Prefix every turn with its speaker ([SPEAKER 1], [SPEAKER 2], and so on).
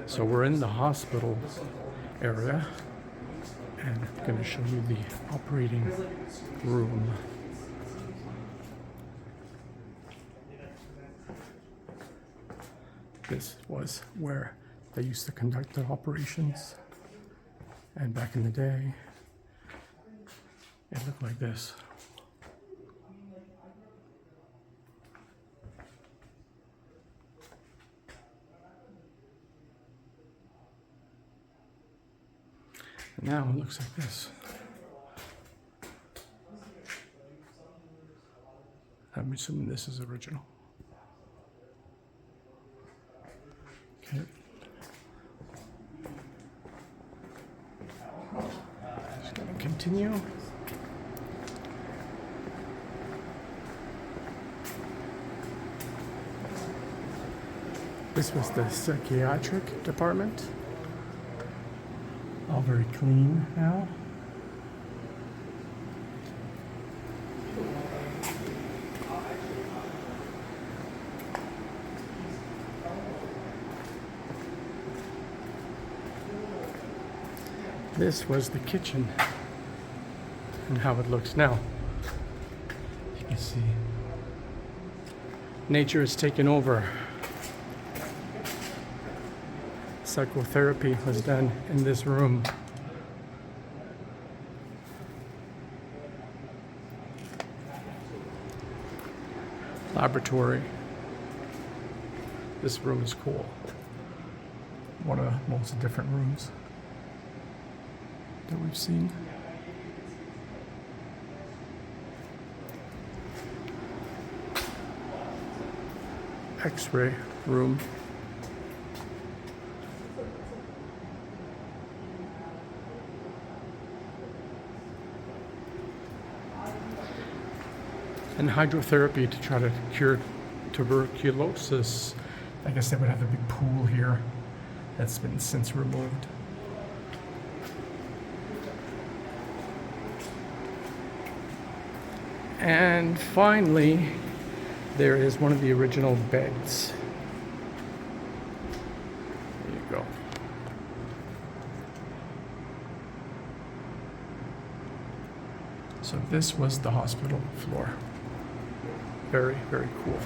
[SPEAKER 1] So we're in the hospital area, and I'm going to show you the operating room. This was where they used to conduct their operations. And back in the day, it looked like this. And now it looks like this. I'm assuming this is original. Okay. Just gonna continue. This was the psychiatric department. All very clean now. This was the kitchen and how it looks now. You can see nature has taken over. Psychotherapy was done in this room. Laboratory. This room is cool. One of the most different rooms that we've seen. X-ray room. And hydrotherapy to try to cure tuberculosis. I guess they would have a big pool here that's been since removed. And finally, there is one of the original beds. There you go. So this was the hospital floor. Very, very cool.